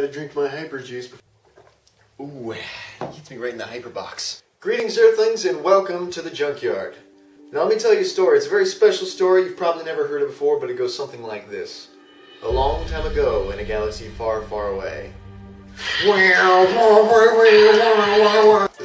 gotta drink my hyper juice. Ooh, it hits me right in the hyper box. Greetings, Earthlings, and welcome to the Junkyard. Now let me tell you a story. It's a very special story. You've probably never heard it before, but it goes something like this. A long time ago, in a galaxy far, far away. As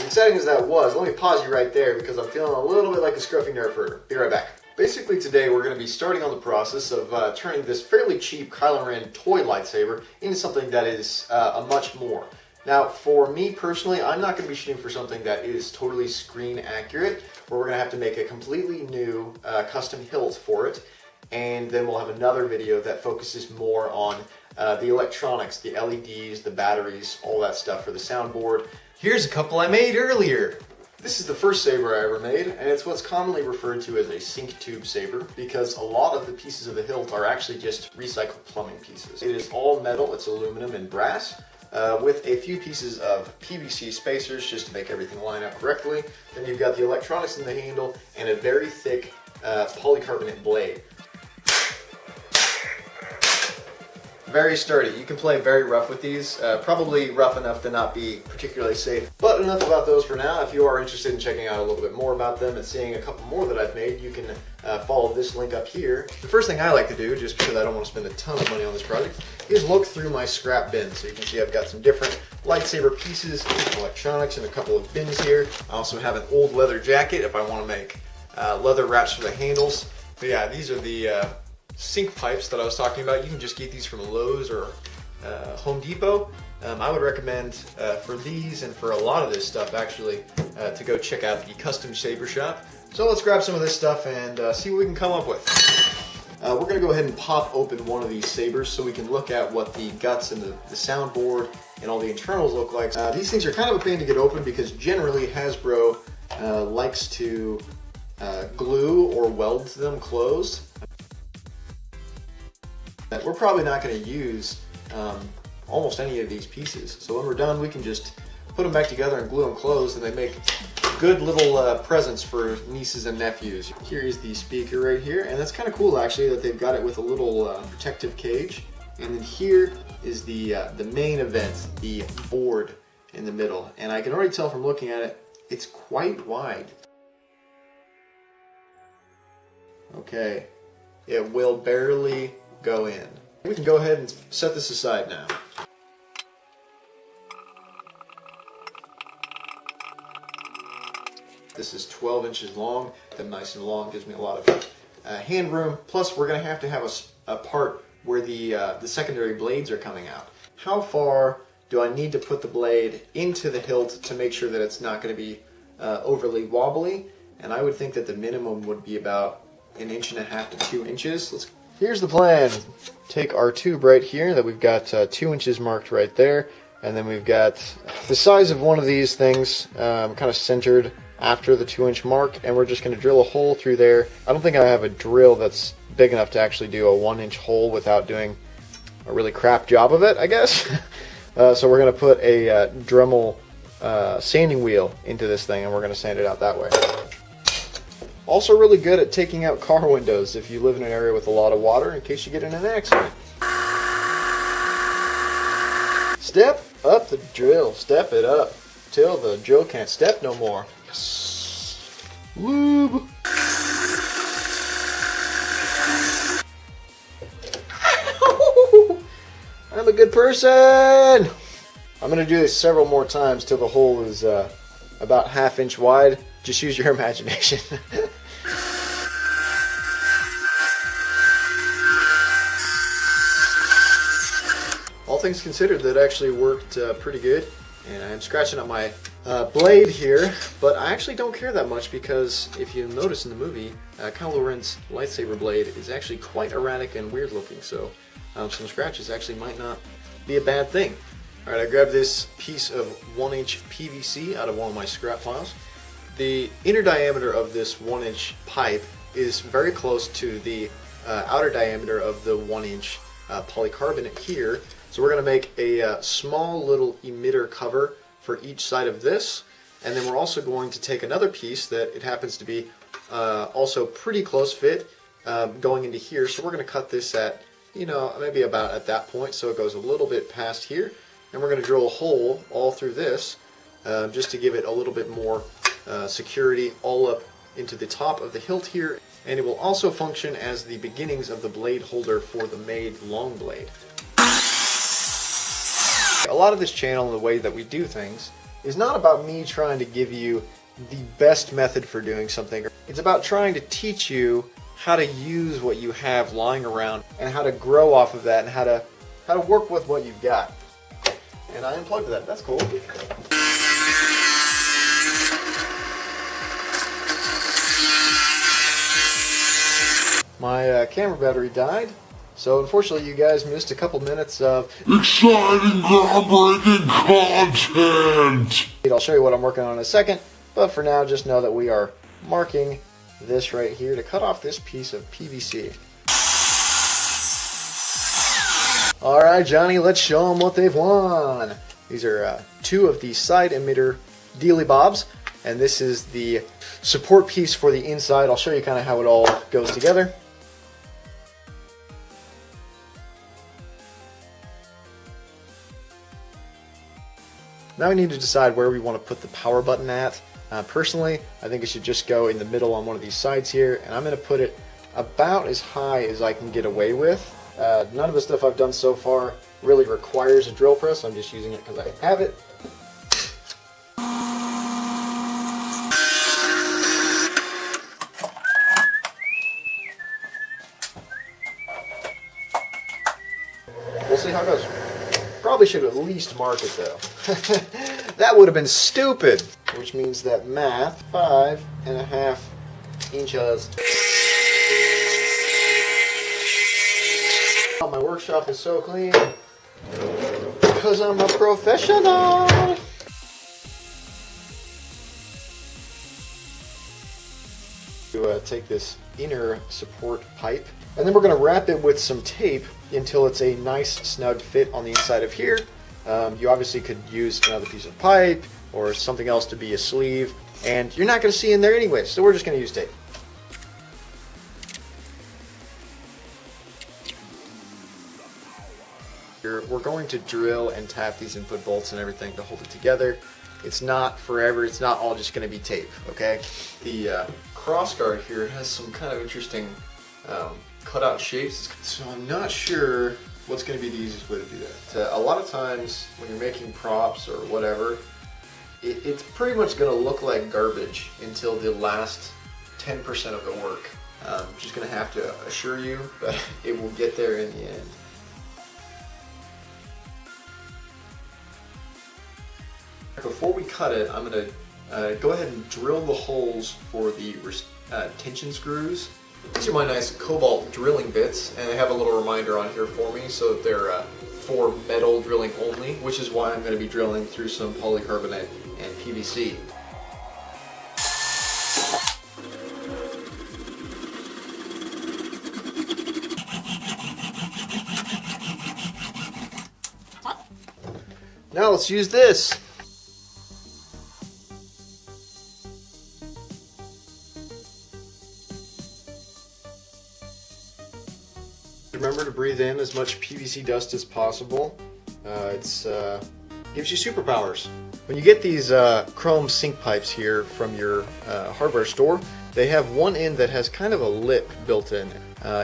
exciting as that was, let me pause you right there because I'm feeling a little bit like a scruffy nerf herder. Be right back. Basically today we're going to be starting on the process of turning this fairly cheap Kylo Ren toy lightsaber into something that is a much more. Now for me personally, I'm not going to be shooting for something that is totally screen accurate, where we're going to have to make a completely new custom hilt for it, and then we'll have another video that focuses more on the electronics, the LEDs, the batteries, all that stuff for the soundboard. Here's a couple I made earlier. This is the first saber I ever made, and it's what's commonly referred to as a sink tube saber because a lot of the pieces of the hilt are actually just recycled plumbing pieces. It is all metal, it's aluminum and brass, with a few pieces of PVC spacers just to make everything line up correctly. Then you've got the electronics in the handle and a very thick polycarbonate blade. Very sturdy. You can play very rough with these, probably rough enough to not be particularly safe. But enough about those for now. If you are interested in checking out a little bit more about them and seeing a couple more that I've made, you can follow this link up here. The first thing I like to do, just because I don't want to spend a ton of money on this project, is look through my scrap bin. So you can see I've got some different lightsaber pieces, electronics, and a couple of bins here. I also have an old leather jacket if I want to make leather wraps for the handles. But yeah, these are the sink pipes that I was talking about. You can just get these from Lowe's or Home Depot. I would recommend for these and for a lot of this stuff actually to go check out the Custom Saber Shop. So let's grab some of this stuff and see what we can come up with. We're going to go ahead and pop open one of these sabers so we can look at what the guts and the soundboard and all the internals look like. These things are kind of a pain to get open because generally Hasbro likes to glue or weld them closed. We're probably not going to use almost any of these pieces. So when we're done, we can just put them back together and glue them closed, and they make good little presents for nieces and nephews. Here is the speaker right here, and that's kind of cool actually that they've got it with a little protective cage. And then here is the main event, the board in the middle. And I can already tell from looking at it, it's quite wide. Okay, it will barely go in. We can go ahead and set this aside now. This is 12 inches long. Them nice and long, gives me a lot of hand room. Plus, we're going to have a part where the secondary blades are coming out. How far do I need to put the blade into the hilt to make sure that it's not going to be overly wobbly? And I would think that the minimum would be about 1.5 inches to 2 inches. Here's the plan. Take our tube right here that we've got 2 inches marked right there, and then we've got the size of one of these things kind of centered after the 2-inch mark, and we're just going to drill a hole through there. I don't think I have a drill that's big enough to actually do a 1-inch hole without doing a really crap job of it, I guess. So we're going to put a Dremel sanding wheel into this thing, and we're going to sand it out that way. Also really good at taking out car windows if you live in an area with a lot of water in case you get in an accident. Step up the drill. Step it up till the drill can't step no more. Yes. Lube. I'm a good person. I'm going to do this several more times till the hole is about 1/2 inch wide. Just use your imagination. All things considered, that actually worked pretty good. And I'm scratching up my blade here, but I actually don't care that much because if you notice in the movie, Kylo Ren's lightsaber blade is actually quite erratic and weird looking, so some scratches actually might not be a bad thing. Alright, I grabbed this piece of 1-inch PVC out of one of my scrap piles. The inner diameter of this 1-inch pipe is very close to the outer diameter of the 1-inch polycarbonate here. So we're going to make a small little emitter cover for each side of this, and then we're also going to take another piece that it happens to be also pretty close fit going into here. So we're going to cut this at, you know, maybe about at that point, so it goes a little bit past here. and we're going to drill a hole all through this just to give it a little bit more security all up into the top of the hilt here, and it will also function as the beginnings of the blade holder for the made long blade. A lot of this channel and the way that we do things is not about me trying to give you the best method for doing something. It's about trying to teach you how to use what you have lying around and how to grow off of that and how to work with what you've got. And I unplugged that. That's cool. My camera battery died, so unfortunately you guys missed a couple minutes of exciting, groundbreaking content! I'll show you what I'm working on in a second, but for now just know that we are marking this right here to cut off this piece of PVC. Alright Johnny, let's show them what they've won! These are two of the side emitter dealy bobs, and this is the support piece for the inside. I'll show you kind of how it all goes together. Now we need to decide where we want to put the power button at. Personally, I think it should just go in the middle on one of these sides here, and I'm going to put it about as high as I can get away with. None of the stuff I've done so far really requires a drill press. I'm just using it because I have it. We'll see how it goes. Probably should at least mark it though. That would have been stupid. Which means that math, 5.5 inches. My workshop is so clean because I'm a professional. To take this inner support pipe, and then we're going to wrap it with some tape until it's a nice snug fit on the inside of here. You obviously could use another piece of pipe or something else to be a sleeve, and you're not going to see in there anyway, so we're just going to use tape. We're going to drill and tap these input bolts and everything to hold it together. It's not forever, it's not all just going to be tape, okay? The cross guard here has some kind of interesting cutout shapes, so I'm not sure what's going to be the easiest way to do that. A lot of times when you're making props or whatever, it's pretty much going to look like garbage until the last 10% of the work. I'm just going to have to assure you that it will get there in the end. Before we cut it, I'm going to go ahead and drill the holes for the tension screws. These are my nice cobalt drilling bits, and they have a little reminder on here for me so that they're for metal drilling only, which is why I'm going to be drilling through some polycarbonate and PVC. Now let's use this. Remember to breathe in as much PVC dust as possible. It gives you superpowers. When you get these chrome sink pipes here from your hardware store, they have one end that has kind of a lip built in.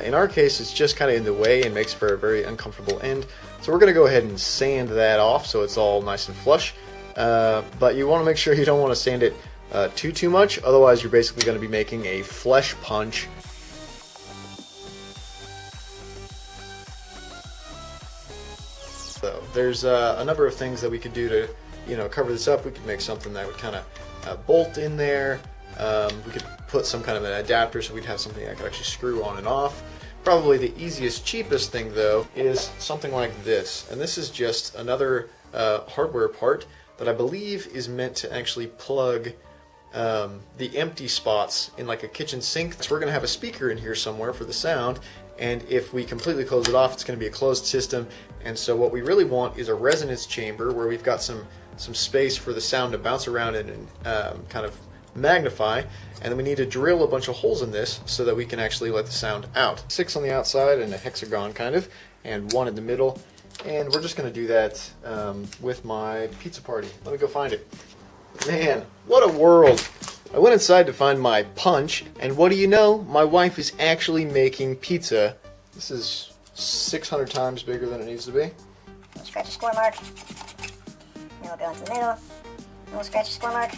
In our case, it's just kind of in the way and makes for a very uncomfortable end. So we're going to go ahead and sand that off so it's all nice and flush. But you want to make sure you don't want to sand it too much, otherwise you're basically going to be making a flesh punch. So there's a number of things that we could do to, cover this up. We could make something that would kind of bolt in there. We could put some kind of an adapter so we'd have something that could actually screw on and off. Probably the easiest, cheapest thing though is something like this. And this is just another hardware part that I believe is meant to actually plug the empty spots in like a kitchen sink. So we're going to have a speaker in here somewhere for the sound. And if we completely close it off, it's going to be a closed system. And so what we really want is a resonance chamber where we've got some space for the sound to bounce around and kind of magnify. And then we need to drill a bunch of holes in this so that we can actually let the sound out. 6 on the outside and a hexagon kind of, and 1 in the middle. And we're just going to do that with my pizza party. Let me go find it. Man, what a world. I went inside to find my punch, and what do you know? My wife is actually making pizza. This is 600 times bigger than it needs to be. We'll scratch a score mark. Then we'll go into the middle. And we'll scratch a score mark.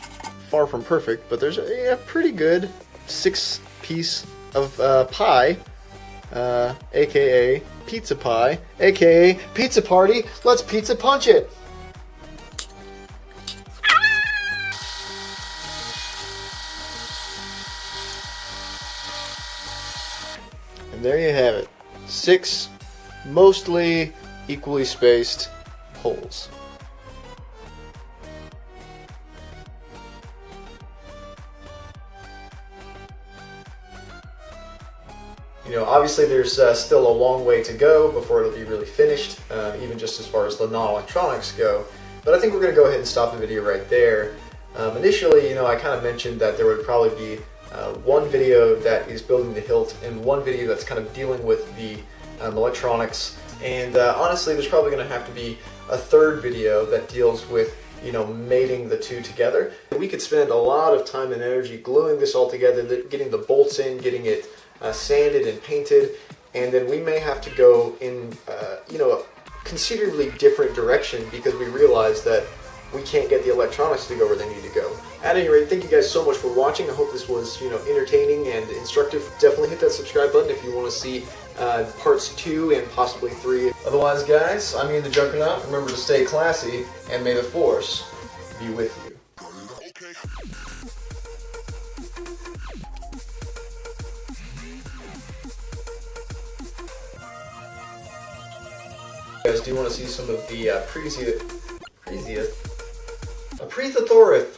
Far from perfect, but there's a pretty good 6-piece of pie, aka pizza pie, aka pizza party. Let's pizza punch it. And there you have it. 6 mostly equally spaced holes. You know, obviously there's still a long way to go before it'll be really finished, even just as far as the non-electronics go. But I think we're going to go ahead and stop the video right there. Initially, you know, I kind of mentioned that there would probably be one video that is building the hilt and one video that's kind of dealing with the electronics. And honestly, there's probably going to have to be a third video that deals with, you know, mating the two together. We could spend a lot of time and energy gluing this all together, getting the bolts in, getting it sanded and painted, and then we may have to go in, you know, a considerably different direction because we realize that we can't get the electronics to go where they need to go. At any rate, thank you guys so much for watching. I hope this was, you know, entertaining and instructive. Definitely hit that subscribe button if you want to see parts 2 and possibly 3. Otherwise, guys, I'm Ian the Junkernaut. Remember to stay classy, and may the Force be with you. Guys, do you want to see some of the Preethethorith